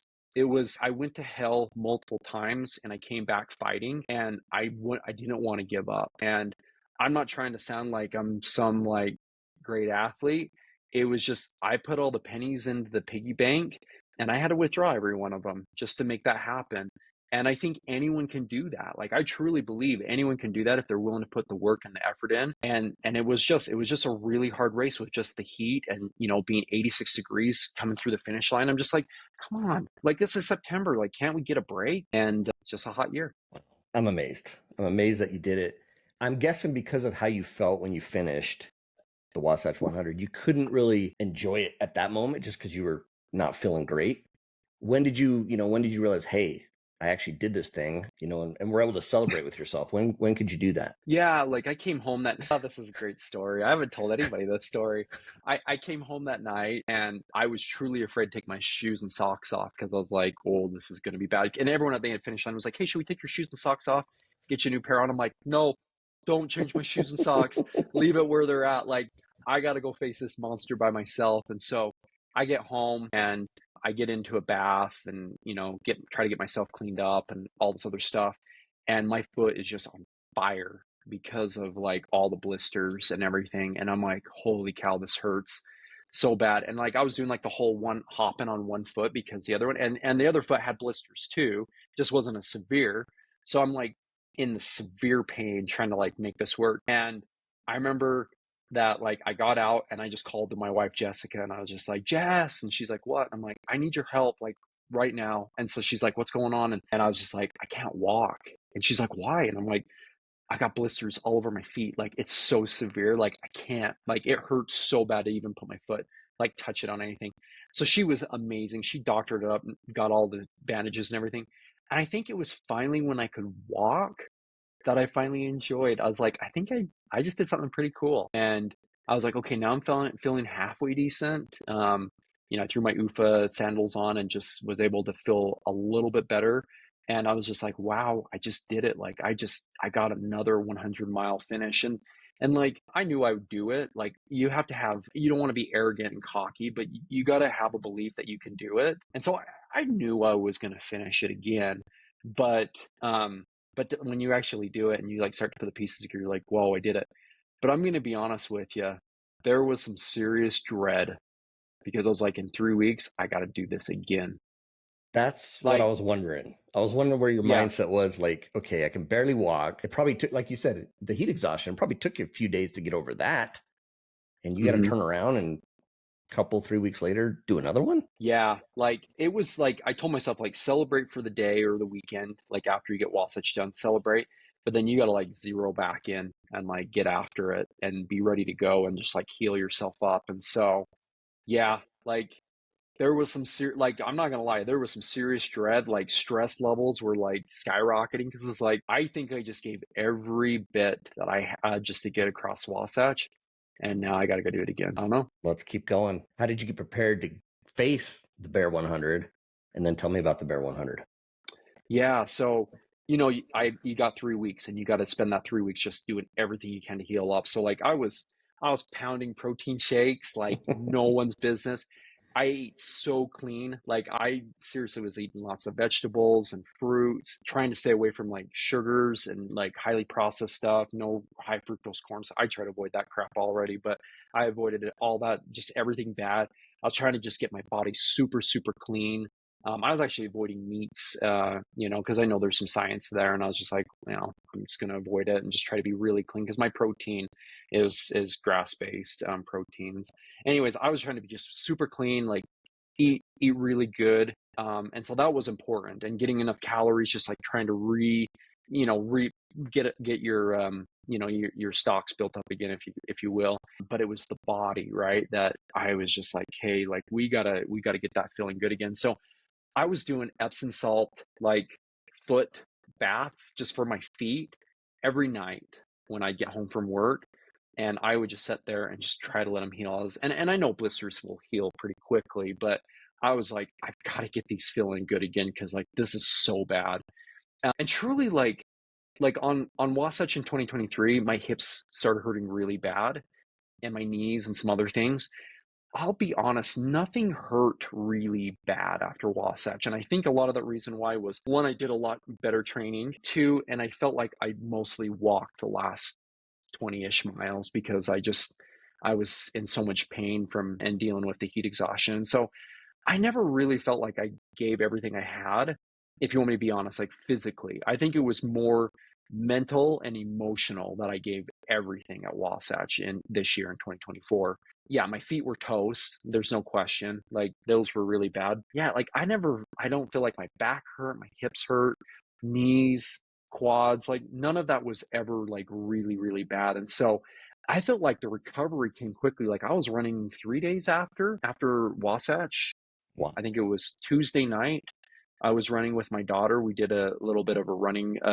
I went to hell multiple times and I came back fighting, and I didn't want to give up. And I'm not trying to sound like I'm some like great athlete. It was just I put all the pennies into the piggy bank, and I had to withdraw every one of them just to make that happen. And I think anyone can do that. Like I truly believe anyone can do that if they're willing to put the work and the effort in. And it was just a really hard race with just the heat and being 86 degrees coming through the finish line. I'm just like, come on, like this is September. Like, can't we get a break? And just a hot year. I'm amazed. I'm amazed that you did it. I'm guessing because of how you felt when you finished the Wasatch 100, you couldn't really enjoy it at that moment just because you were not feeling great. When did you realize, hey, I actually did this thing, and we're able to celebrate with yourself? When could you do that? Yeah, like I came home oh, this is a great story. I haven't told anybody this story. I came home that night and I was truly afraid to take my shoes and socks off because I was like, oh, this is going to be bad. And everyone at the end finish line was like, hey, should we take your shoes and socks off? Get you a new pair on? I'm like, no, don't change my shoes and socks. Leave it where they're at. Like, I got to go face this monster by myself. And so I get home and I get into a bath and, try to get myself cleaned up and all this other stuff. And my foot is just on fire because of like all the blisters and everything. And I'm like, holy cow, this hurts so bad. And like I was doing like the whole one hopping on one foot because the other one and the other foot had blisters too, just wasn't as severe. So I'm like in the severe pain trying to like make this work. And I remember that like I got out and I just called to my wife Jessica and I was just like, Jess, and she's like, what? I'm like, I need your help like right now. And so she's like, what's going on? And I was just like, I can't walk. And she's like, why? And I'm like, I got blisters all over my feet. Like it's so severe. Like I can't, like it hurts so bad to even put my foot, like touch it on anything. So she was amazing. She doctored it up and got all the bandages and everything. And I think it was finally when I could walk that I finally enjoyed. I was like, I think I just did something pretty cool. And I was like, okay, now I'm feeling halfway decent. I threw my UFA sandals on and just was able to feel a little bit better. And I was just like, wow, I just did it. Like I got another 100-mile finish. And like I knew I would do it. Like you don't want to be arrogant and cocky, but you got to have a belief that you can do it. And so I knew I was going to finish it again. But when you actually do it and you like start to put the pieces together, you're like, whoa, I did it. But I'm going to be honest with you. There was some serious dread because I was like, in 3 weeks, I got to do this again. That's what I Like, was wondering. I was wondering where your yeah. mindset was. Like, okay, I can barely walk. It probably took, like you said, the heat exhaustion probably took you a few days to get over that. And you got to hmm turn around and 3 weeks later do another one. Yeah. Like, it was like, I told myself, like, celebrate for the day or the weekend. Like, after you get Wasatch done, celebrate. But then you got to like zero back in and like get after it and be ready to go and just like heal yourself up. And so, yeah, like, there was like I'm not gonna lie, there was some serious dread, like stress levels were like skyrocketing because it's like I think I just gave every bit that I had just to get across Wasatch, and now I got to go do it again. I don't know. Let's keep going. How did you get prepared to face the Bear 100? And then tell me about the Bear 100. Yeah, so you got 3 weeks, and you got to spend that 3 weeks just doing everything you can to heal up. So like I was pounding protein shakes like no one's business. I ate so clean. Like I seriously was eating lots of vegetables and fruits, trying to stay away from like sugars and like highly processed stuff, no high fructose corn. So I try to avoid that crap already, but I avoided it, all that, just everything bad. I was trying to just get my body super, super clean. I was actually avoiding meats, because I know there's some science there, and I was just like, I'm just gonna avoid it and just try to be really clean because my protein is grass-based proteins. Anyways, I was trying to be just super clean, like eat really good, and so that was important. And getting enough calories, just like trying to you know, re get your your stocks built up again, if you will. But it was the body, right? That I was just like, hey, like we gotta get that feeling good again. So I was doing Epsom salt, like foot baths just for my feet every night when I get home from work. And I would just sit there and just try to let them heal. And I know blisters will heal pretty quickly, but I was like, I've got to get these feeling good again because like this is so bad. And truly, like on Wasatch in 2023, my hips started hurting really bad, and my knees and some other things. I'll be honest, nothing hurt really bad after Wasatch. And I think a lot of the reason why was one, I did a lot better training. Two, and I felt like I mostly walked the last 20-ish miles because I was in so much pain from and dealing with the heat exhaustion. So I never really felt like I gave everything I had, if you want me to be honest, like physically. I think it was more mental and emotional that I gave everything at Wasatch in this year in 2024. Yeah, my feet were toast. There's no question. Like those were really bad. Yeah, like I don't feel like my back hurt, my hips hurt, knees, quads, like none of that was ever like really, really bad. And so I felt like the recovery came quickly. Like I was running 3 days after Wasatch. Wow. I think it was Tuesday night. I was running with my daughter. We did a little bit of a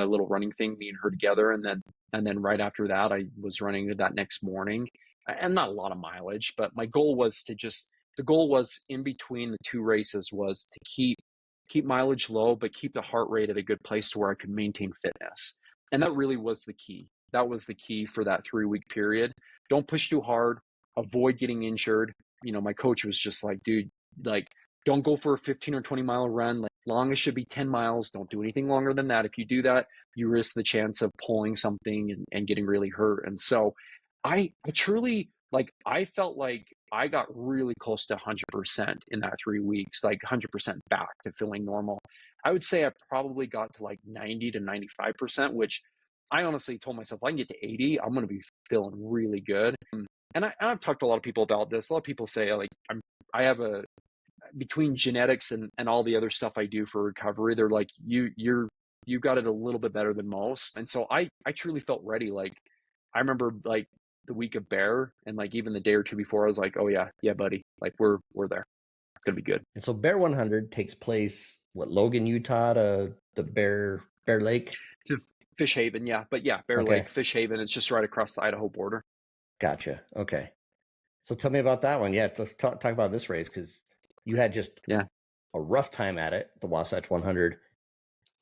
little running thing, me and her together, and then right after that, I was running that next morning, and not a lot of mileage, but my goal was to just the goal was in between the two races was to keep mileage low, but keep the heart rate at a good place to where I could maintain fitness, and that really was the key. That was the key for that 3 week period. Don't push too hard. Avoid getting injured. My coach was just like, dude, like don't go for a 15 or 20-mile run. Like longest should be 10 miles. Don't do anything longer than that. If you do that, you risk the chance of pulling something and getting really hurt. And so I truly like I felt like I got really close to 100% in that 3 weeks, like 100% back to feeling normal. I would say I probably got to like 90 to 95%, which I honestly told myself if I can get to 80, I'm going to be feeling really good. And I've talked to a lot of people about this. A lot of people say like I have a between genetics and all the other stuff I do for recovery, they're like, you got it a little bit better than most. And so I truly felt ready. Like I remember like the week of Bear and like even the day or two before, I was like, oh yeah, buddy. Like we're there. It's gonna be good. And so Bear 100 takes place, what, Logan, Utah to the Bear Lake? To Fish Haven, yeah. But yeah, Bear Okay, Lake, Fish Haven, it's just right across the Idaho border. gotcha. Okay. So tell me about that one. Yeah, let's talk about this race because you had just Yeah. a rough time at it, the Wasatch 100.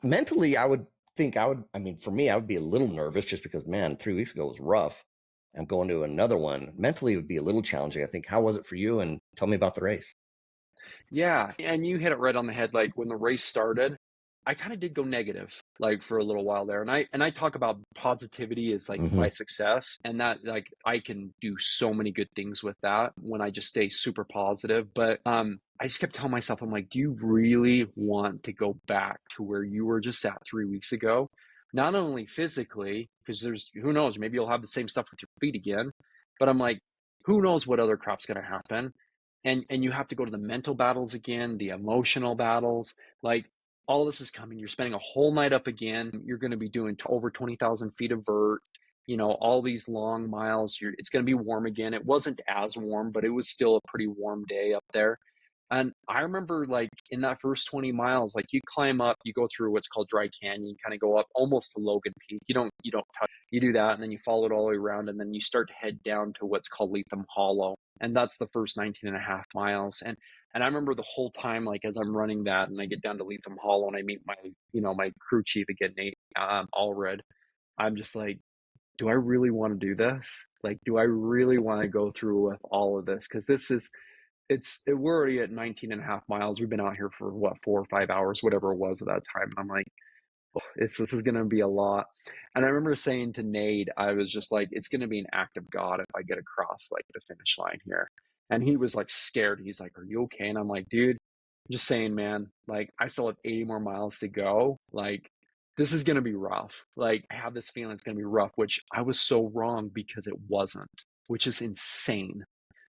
Mentally, I would think I mean, for me, I would be a little nervous just because, man, 3 weeks ago was rough. I'm going to another one. Mentally, it would be a little challenging. I think, how was it for you? And tell me about the race. Yeah, and you hit it right on the head. Like when the race started, I kind of did go negative, like for a little while there. And I talk about positivity as like Mm-hmm. my success, and that like I can do so many good things with that when I just stay super positive. But I just kept telling myself, I'm like, do you really want to go back to where you were just at 3 weeks ago? Not only physically, because there's who knows, maybe you'll have the same stuff with your feet again, but I'm like, who knows what other crap's gonna happen? And you have to go to the mental battles again, the emotional battles. Like all this is coming. You're spending a whole night up again. You're going to be doing over 20,000 feet of vert. All these long miles. It's going to be warm again. It wasn't as warm, but it was still a pretty warm day up there. And I remember like in that first 20 miles, like you climb up, you go through what's called Dry Canyon, kind of go up almost to Logan Peak. You don't touch, you do that and then you follow it all the way around and then you start to head down to what's called Latham Hollow. And that's the first 19 and a half miles. And I remember the whole time, like as I'm running that and I get down to Latham Hollow and I meet my crew chief again, Nate Allred, I'm just like, do I really want to do this? Like, do I really want to go through with all of this? Because we're already at 19 and a half miles. We've been out here for what, 4 or 5 hours, whatever it was at that time. And I'm like, oh, this is going to be a lot. And I remember saying to Nate, I was just like, it's going to be an act of God if I get across like the finish line here. And he was like scared. He's like, are you okay? And I'm like, dude, just saying, man, like I still have 80 more miles to go. Like this is gonna be rough. Like I have this feeling it's gonna be rough, which I was so wrong because it wasn't, which is insane.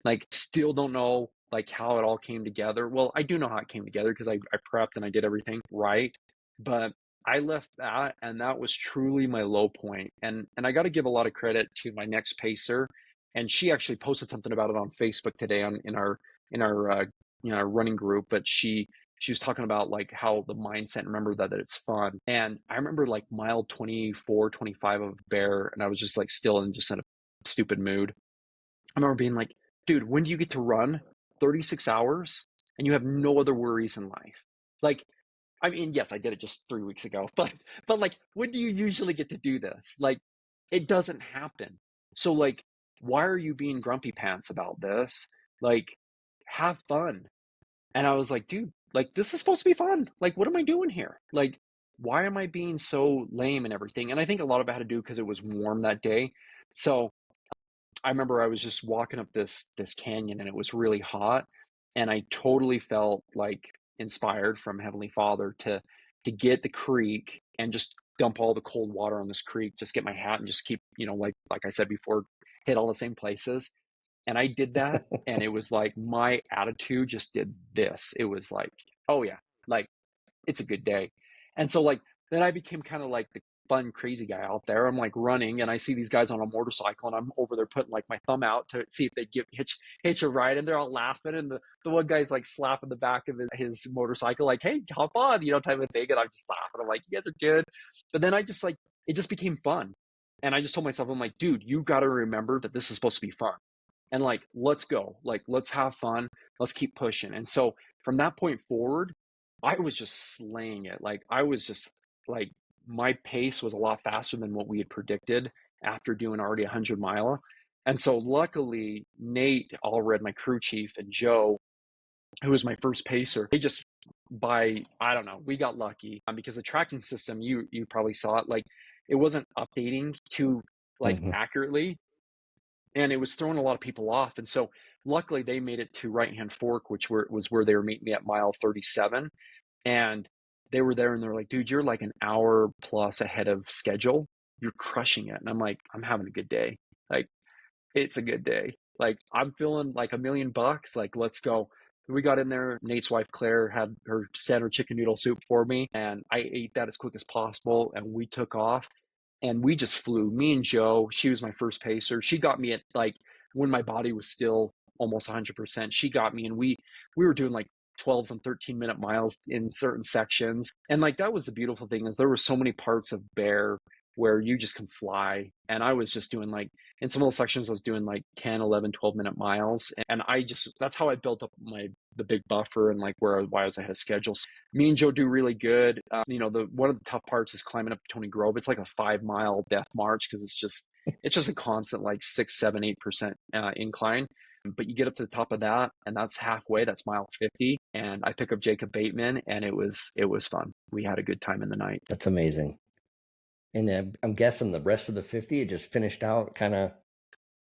Like still don't know like how it all came together. Well, I do know how it came together because I prepped and I did everything right. But I left that and that was truly my low point. And I got to give a lot of credit to my next pacer. And she actually posted something about it on Facebook today on in our our running group. But she was talking about like how the mindset and remember that it's fun. And I remember like mile 24, 25 of bear, and I was just like still in just in a stupid mood. I remember being like, dude, when do you get to run 36 hours and you have no other worries in life? Like, I mean, yes, I did it just 3 weeks ago, but like, when do you usually get to do this? Like, it doesn't happen. So like, why are you being grumpy pants about this? Like, have fun. And I was like, dude, like this is supposed to be fun. Like, what am I doing here? Like, why am I being so lame and everything? And I think a lot of it had to do because it was warm that day. So I remember I was just walking up this canyon and it was really hot, and I totally felt like inspired from Heavenly Father to get the creek and just dump all the cold water on this creek, just get my hat and just keep, like I said before, hit all the same places. And I did that, and it was like my attitude just did this. It was like, oh yeah, like it's a good day. And so like then I became kind of like the fun crazy guy out there. I'm like running and I see these guys on a motorcycle and I'm over there putting like my thumb out to see if they get hitch a ride, and they're all laughing, and the one guy's like slapping the back of his motorcycle like, hey, hop on, type of thing. And I'm just laughing. I'm like, you guys are good. But then I just like it just became fun. And I just told myself, I'm like, dude, you gotta remember that this is supposed to be fun. And like, let's go. Like, let's have fun. Let's keep pushing. And so from that point forward, I was just slaying it. Like I was just like my pace was a lot faster than what we had predicted after doing already 100 mile. And so luckily Nate Allred, my crew chief, and Joe, who was my first pacer, they just by I don't know, we got lucky because the tracking system you probably saw it, like it wasn't updating too like Mhm. accurately, and it was throwing a lot of people off. And so luckily they made it to Right Hand Fork, which was where they were meeting me at mile 37. And they were there and they're like, dude, you're like an hour plus ahead of schedule. You're crushing it. And I'm like, I'm having a good day. Like, it's a good day. Like, I'm feeling like $1,000,000. Like, let's go. We got in there. Nate's wife, Claire, had her standard chicken noodle soup for me. And I ate that as quick as possible. And we took off and we just flew. Me and Joe, she was my first pacer. She got me at like when my body was still almost 100%. She got me, and we were doing like 12s and 13-minute miles in certain sections. And like that was the beautiful thing, is there were so many parts of Bear where you just can fly. And I was just doing like in some of those sections I was doing like 10, 11, 12-minute miles. And I just that's how I built up the big buffer and like why I was ahead of schedule. So me and Joe do really good. The one of the tough parts is climbing up Tony Grove. It's like a 5 mile death march because it's just a constant like 6, 7, 8% incline. But you get up to the top of that, and that's halfway. That's mile 50, and I pick up Jacob Bateman, and it was fun. We had a good time in the night. That's amazing. And I'm guessing the rest of the 50, it just finished out kind of,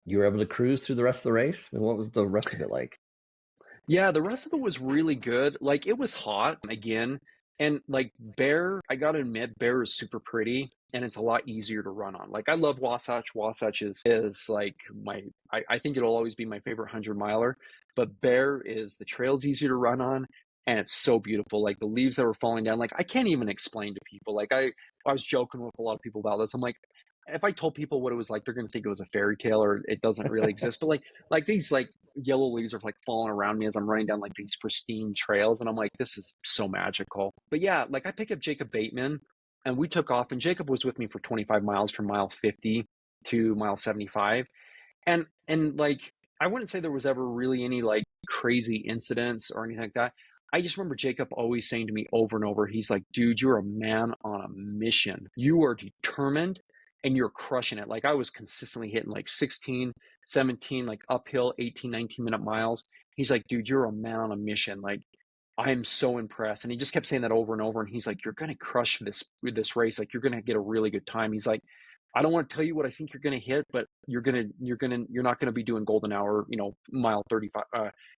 you were able to cruise through the rest of the race. And what was the rest of it like? Yeah, the rest of it was really good. Like it was hot again, and like Bear, I gotta admit, Bear is super pretty and it's a lot easier to run on. Like I love Wasatch. Wasatch is like I think it'll always be my favorite 100 miler. But Bear is the trail's easier to run on, and it's so beautiful. Like the leaves that were falling down, like I can't even explain to people. Like I was joking with a lot of people about this. I'm like, if I told people what it was like, they're gonna think it was a fairy tale or it doesn't really exist. But like these like yellow leaves are like falling around me as I'm running down like these pristine trails, and I'm like, this is so magical. But yeah, like I picked up Jacob Bateman and we took off, and Jacob was with me for 25 miles from mile 50 to mile 75. And like I wouldn't say there was ever really any like crazy incidents or anything like that. I just remember Jacob always saying to me over and over, he's like, dude, you're a man on a mission. You are determined and you're crushing it. Like I was consistently hitting like 16, 17, like uphill 18, 19-minute miles. He's like, dude, you're a man on a mission. Like I am so impressed. And he just kept saying that over and over. And he's like, you're going to crush this race. Like you're going to get a really good time. He's like, I don't want to tell you what I think you're going to hit, but you're not going to be doing golden hour, mile 35,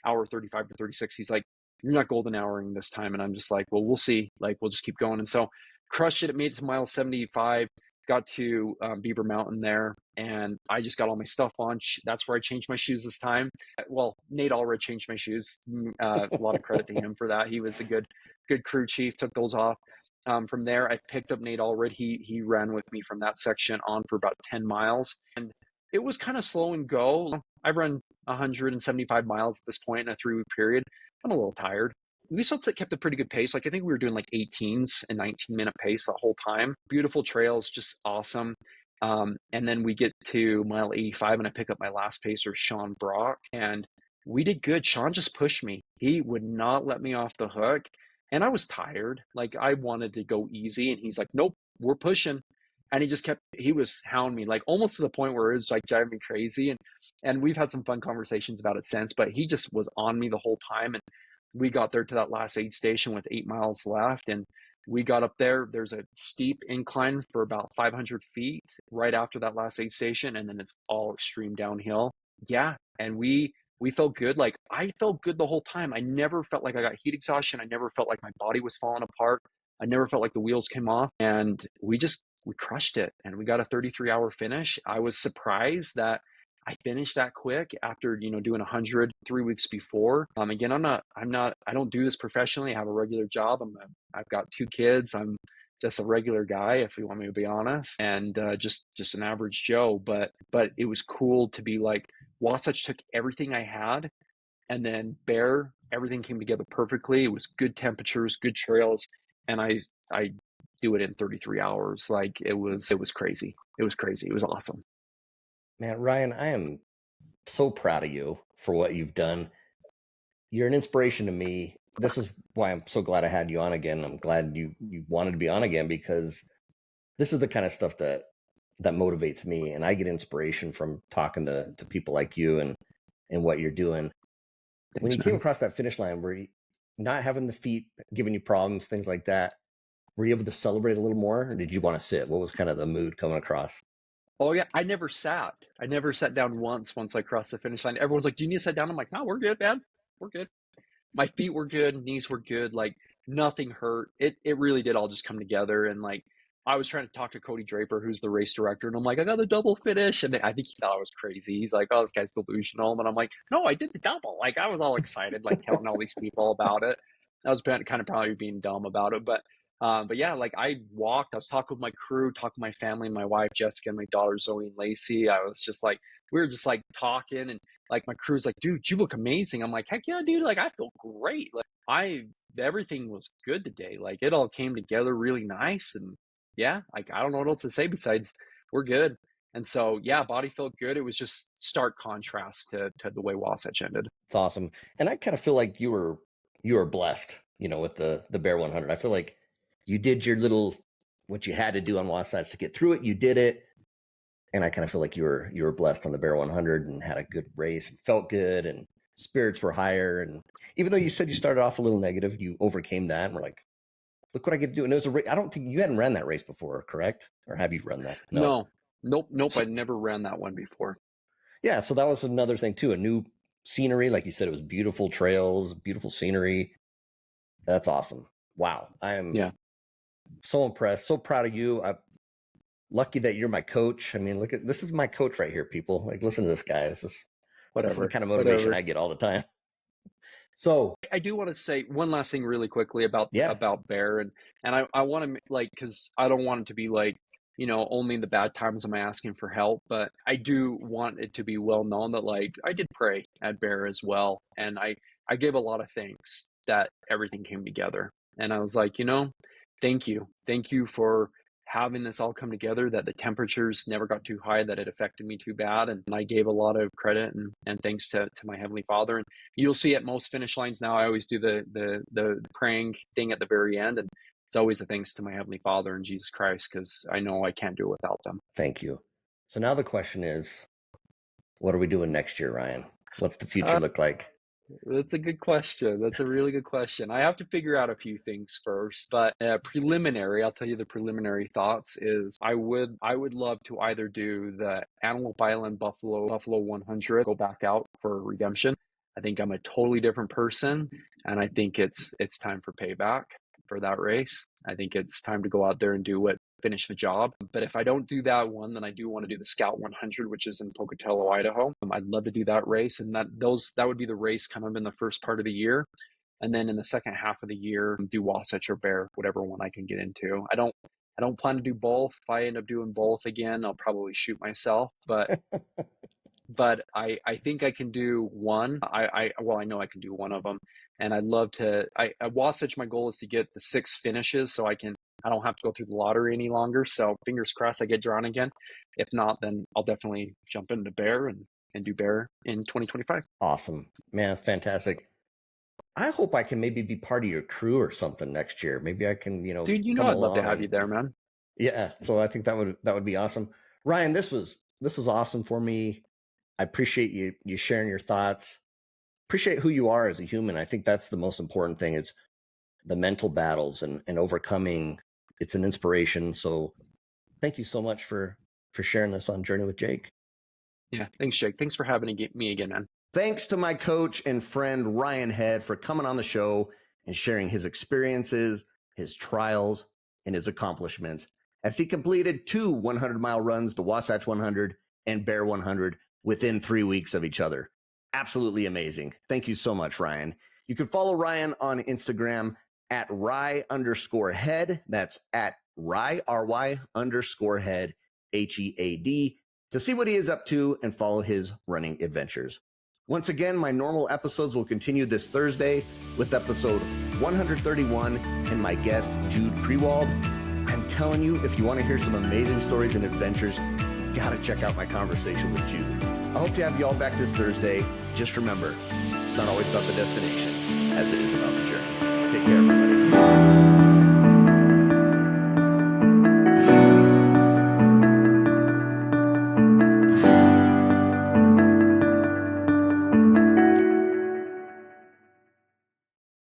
hour 35 to 36. He's like, you're not golden houring this time. And I'm just like, well, we'll see. Like, we'll just keep going. And so crushed it. It made it to mile 75, got to Beaver Mountain there, and I just got all my stuff on. That's where I changed my shoes this time. Well, Nate Allred changed my shoes. A lot of credit to him for that. He was a good crew chief, took those off. From there, I picked up Nate Allred. He ran with me from that section on for about 10 miles. And it was kind of slow and go. I've run 175 miles at this point in a 3-week period. I'm a little tired. We still kept a pretty good pace. Like, I think we were doing like 18s and 19-minute pace the whole time. Beautiful trails, just awesome. And then we get to mile 85 and I pick up my last pacer, Sean Brock, and we did good. Sean just pushed me. He would not let me off the hook. And I was tired. Like, I wanted to go easy. And he's like, nope, we're pushing. And he was hounding me, like almost to the point where it was like driving me crazy. And we've had some fun conversations about it since, but he just was on me the whole time. And we got there to that last aid station with 8 miles left. And we got up there. There's a steep incline for about 500 feet right after that last aid station. And then it's all extreme downhill. Yeah. And we felt good. Like, I felt good the whole time. I never felt like I got heat exhaustion. I never felt like my body was falling apart. I never felt like the wheels came off. And we crushed it, and we got a 33-hour finish. I was surprised that I finished that quick after, doing 100 3 weeks before. Again, I don't do this professionally. I have a regular job. I've got 2 kids. I'm just a regular guy, if you want me to be honest, and just an average Joe. But it was cool to be like, Wasatch took everything I had, and then Bear, everything came together perfectly. It was good temperatures, good trails, and I do it in 33 hours. Like, it was crazy. It was crazy. It was awesome. Man, Ryan, I am so proud of you for what you've done. You're an inspiration to me. This is why I'm so glad I had you on again. I'm glad you wanted to be on again, because this is the kind of stuff that motivates me, and I get inspiration from talking to people like you and what you're doing. When you Thanks, came man. across that finish line, were you not having the feet giving you problems, things like that? Were you able to celebrate a little more, or did you want to sit? What was kind of the mood coming across? Oh yeah, I never sat down once I crossed the finish line. Everyone's like, do you need to sit down? I'm like, no, we're good, man. We're good. My feet were good, knees were good, like nothing hurt. It really did all just come together. And like, I was trying to talk to Cody Draper, who's the race director, and I'm like, I got the double finish. And I think he thought I was crazy. He's like, oh, this guy's delusional. And I'm like, no, I did the double. Like, I was all excited, like telling all these people about it. I was kind of probably being dumb about it. But yeah, like, I was talking with my crew, talking with my family, my wife, Jessica, and my daughter, Zoe and Lacey. I was just like, we were just like talking, and like, my crew's like, dude, you look amazing. I'm like, heck yeah, dude. Like, I feel great. Like, everything was good today. Like, it all came together really nice. And yeah, like, I don't know what else to say besides we're good. And so, yeah, body felt good. It was just stark contrast to the way Wasatch ended. It's awesome. And I kind of feel like you were blessed, with the Bear 100. I feel like you did your little, what you had to do on Wasatch to get through it. You did it. And I kind of feel like you were blessed on the Bear 100 and had a good race and felt good and spirits were higher. And even though you said you started off a little negative, you overcame that and were like, look what I get to do. And it was I don't think you hadn't ran that race before, correct? Or have you run that? No. No, nope. I never ran that one before. Yeah. So that was another thing too. A new scenery. Like you said, it was beautiful trails, beautiful scenery. That's awesome. Wow. I am Yeah, so impressed. So proud of you. I'm lucky that you're my coach. I mean, this is my coach right here, people. Like, listen to this guy. This is the kind of motivation I get all the time. So I do want to say one last thing really quickly about yeah, Bear, and I want to, like, because I don't want it to be like, only in the bad times am I asking for help, but I do want it to be well known that, like, I did pray at Bear as well, and I gave a lot of thanks that everything came together, and I was like, thank you for having this all come together, that the temperatures never got too high, that it affected me too bad, and I gave a lot of credit and thanks to my Heavenly Father. And you'll see at most finish lines now, I always do the praying thing at the very end, and it's always a thanks to my Heavenly Father and Jesus Christ, because I know I can't do it without them. thank you. So now the question is, what are we doing next year, Ryan? What's the future Uh, look like? that's a good question. That's a really good question. I have to figure out a few things first, but preliminary, I'll tell you the preliminary thoughts is I would love to either do the Antelope Island Buffalo 100, go back out for redemption. I think I'm a totally different person, and I think it's time for payback for that race. I think it's time to go out there and finish the job. But if I don't do that one, then I do want to do the Scout 100, which is in Pocatello, Idaho. I'd love to do that race, and that would be the race kind of in the first part of the year. And then in the second half of the year, do Wasatch or Bear, whatever one I can get into. I don't plan to do both. If I end up doing both again, I'll probably shoot myself. But I think I can do one. I know I can do one of them, and I'd love to. At Wasatch, my goal is to get the 6 finishes, so I don't have to go through the lottery any longer. So fingers crossed I get drawn again. If not, then I'll definitely jump into Bear and do Bear in 2025. Awesome, man, that's fantastic. I hope I can maybe be part of your crew or something next year. Maybe I can, Dude, come I'd love to along have you there, man. Yeah, so I think that would be awesome. Ryan, this was awesome for me. I appreciate you sharing your thoughts. Appreciate who you are as a human. I think that's the most important thing, is the mental battles and overcoming. It's an inspiration. So thank you so much for sharing this on Journey with Jake. Yeah, thanks, Jake. Thanks for having me again, man. Thanks to my coach and friend Ryan Head for coming on the show and sharing his experiences, his trials, and his accomplishments as he completed 2 100-mile runs, the Wasatch 100 and Bear 100, within 3 weeks of each other. Absolutely amazing. Thank you so much, Ryan. You can follow Ryan on Instagram at Rye_head. That's at Rye, RY_head, HEAD, to see what he is up to and follow his running adventures. Once again, my normal episodes will continue this Thursday with episode 131 and my guest, Jude Prewald. I'm telling you, if you want to hear some amazing stories and adventures, you got to check out my conversation with Jude. I hope to have you all back this Thursday. Just remember, it's not always about the destination as it is about the journey. Take care, everybody.